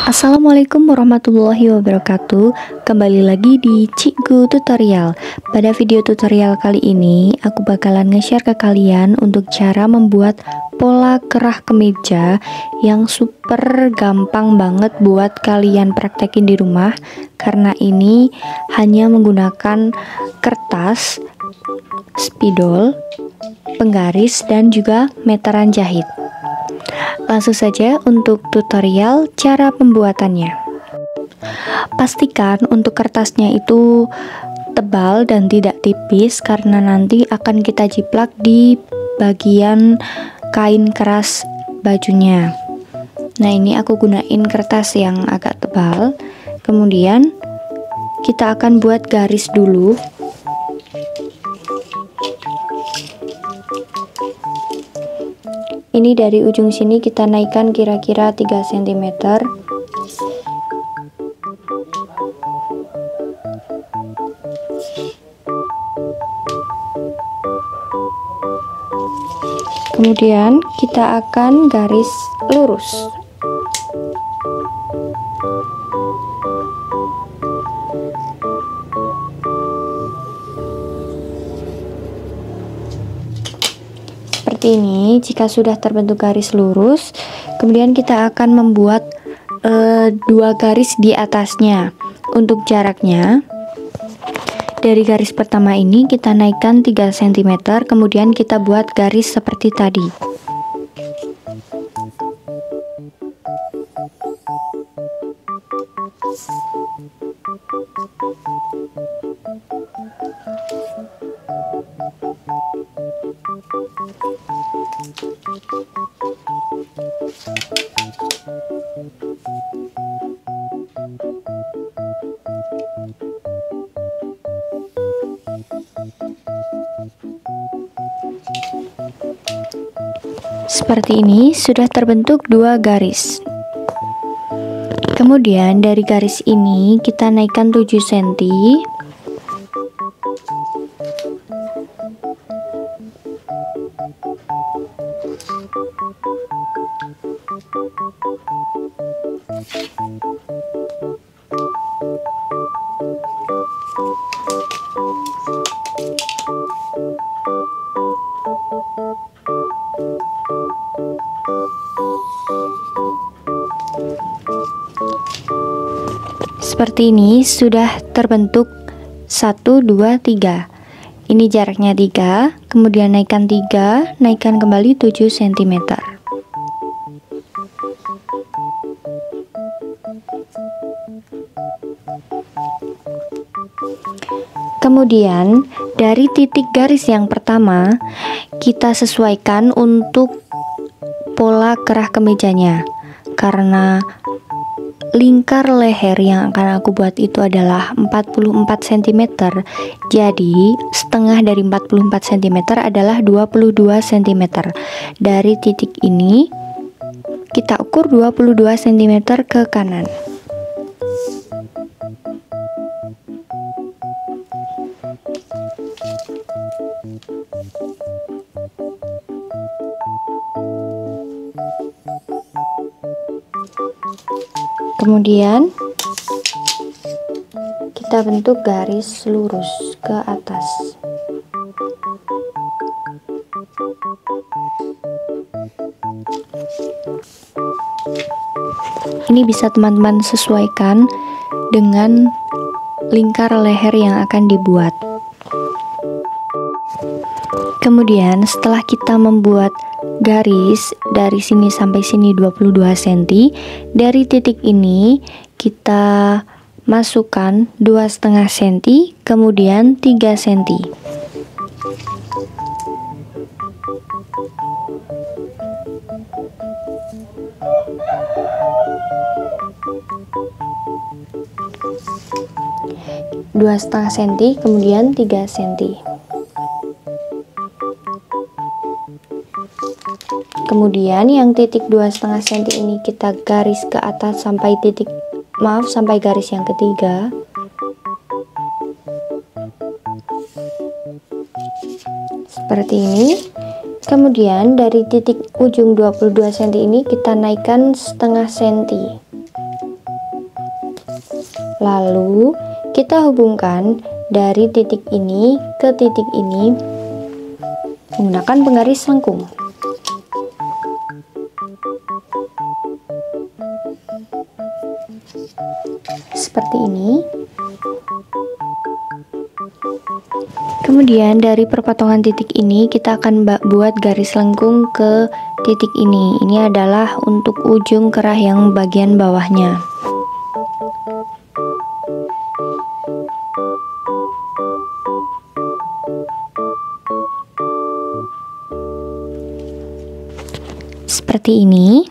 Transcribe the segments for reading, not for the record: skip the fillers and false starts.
Assalamualaikum warahmatullahi wabarakatuh. Kembali lagi di Cikgu Tutorial. Pada video tutorial kali ini aku bakalan nge-share ke kalian untuk cara membuat pola kerah kemeja yang super gampang banget buat kalian praktekin di rumah, karena ini hanya menggunakan kertas, spidol, penggaris, dan juga meteran jahit. Langsung saja untuk tutorial cara pembuatannya. Pastikan untuk kertasnya itu tebal dan tidak tipis, karena nanti akan kita jiplak di bagian kain keras bajunya. Nah, ini aku gunain kertas yang agak tebal. Kemudian kita akan buat garis dulu. Ini dari ujung sini kita naikkan kira-kira 3 cm. Kemudian kita akan garis lurus. Seperti ini. Jika sudah terbentuk garis lurus, kemudian kita akan membuat dua garis di atasnya. Untuk jaraknya, dari garis pertama ini kita naikkan 3 cm, kemudian kita buat garis seperti tadi. Seperti ini, sudah terbentuk dua garis. Kemudian dari garis ini kita naikkan 7 cm. Seperti ini, sudah terbentuk 1, 2, 3. Ini jaraknya 3, kemudian naikkan 3, naikkan kembali 7 cm. Kemudian dari titik garis yang pertama kita sesuaikan untuk pola kerah kemejanya, karena lingkar leher yang akan aku buat itu adalah 44 cm. Jadi setengah dari 44 cm adalah 22 cm. Dari titik ini kita ukur 22 cm ke kanan. Kemudian kita bentuk garis lurus ke atas. Ini bisa teman-teman sesuaikan dengan lingkar leher yang akan dibuat. Kemudian setelah kita membuat garis dari sini sampai sini 22 cm, dari titik ini kita masukkan 2,5 cm, kemudian 3 cm. Dua setengah cm, kemudian 3 cm. Kemudian yang titik 2,5 cm ini kita garis ke atas sampai sampai garis yang ketiga. Seperti ini. Kemudian dari titik ujung 22 cm ini kita naikkan setengah cm. Lalu kita hubungkan dari titik ini ke titik ini menggunakan penggaris lengkung. Seperti ini. Kemudian dari perpotongan titik ini kita akan buat garis lengkung ke titik ini. Ini adalah untuk ujung kerah yang bagian bawahnya. Seperti ini.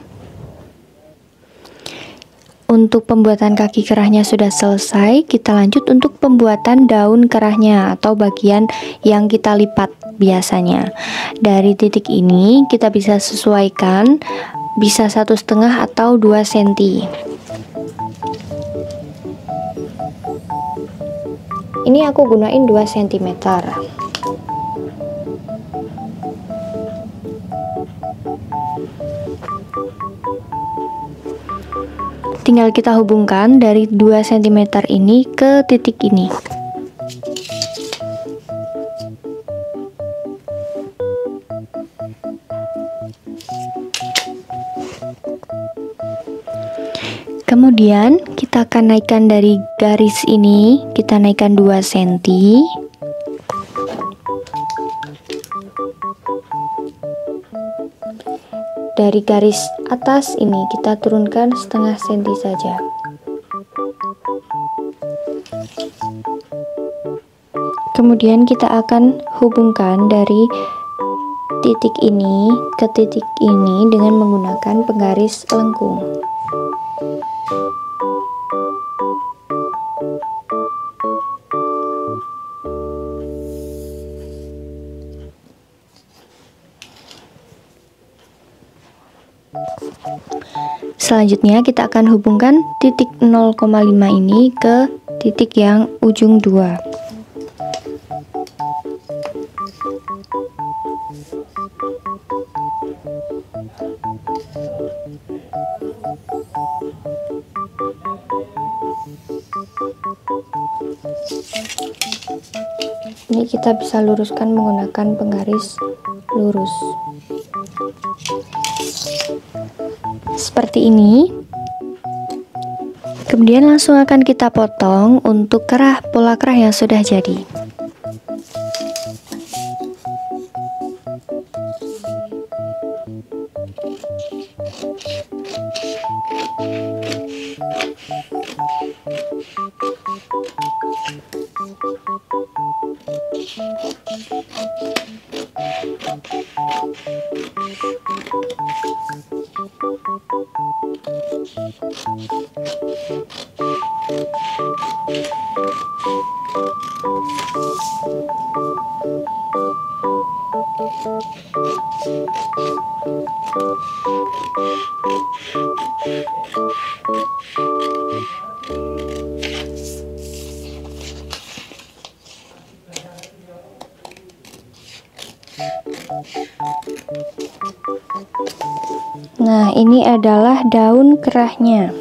Untuk pembuatan kaki kerahnya sudah selesai, kita lanjut untuk pembuatan daun kerahnya atau bagian yang kita lipat biasanya. Dari titik ini kita bisa sesuaikan, bisa 1,5 atau 2 cm. Ini aku gunain 2 cm. Tinggal kita hubungkan dari 2 cm ini ke titik ini. Kemudian kita akan naikkan dari garis ini, kita naikkan 2 cm. Dari garis atas ini kita turunkan 0,5 cm saja. Kemudian kita akan hubungkan dari titik ini ke titik ini dengan menggunakan penggaris lengkung. Selanjutnya kita akan hubungkan titik 0,5 ini ke titik yang ujung 2. Ini kita bisa luruskan menggunakan penggaris lurus. Seperti ini. Kemudian langsung akan kita potong untuk pola kerah yang sudah jadi. Nah, ini adalah daun kerahnya.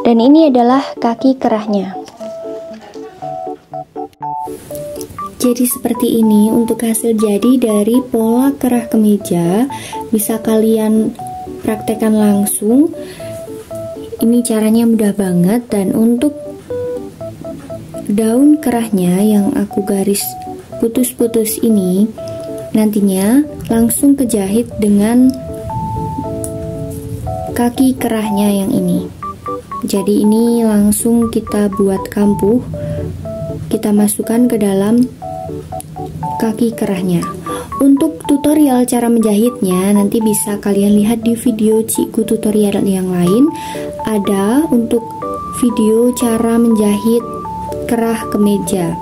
Dan ini adalah kaki kerahnya. Jadi seperti ini untuk hasil jadi dari pola kerah kemeja. Bisa kalian praktekkan langsung. Ini caranya mudah banget. Dan untuk daun kerahnya yang aku garis putus-putus ini, nantinya langsung kejahit dengan kaki kerahnya yang ini. Jadi ini langsung kita buat kampuh, kita masukkan ke dalam kaki kerahnya. Untuk tutorial cara menjahitnya nanti bisa kalian lihat di video Cikgu tutorial yang lain. Ada untuk video cara menjahit kerah kemeja.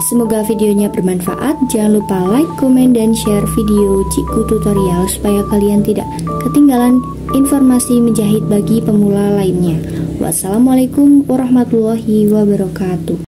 Semoga videonya bermanfaat. Jangan lupa like, komen, dan share video Cikgu tutorial supaya kalian tidak ketinggalan informasi menjahit bagi pemula lainnya. Wassalamualaikum warahmatullahi wabarakatuh.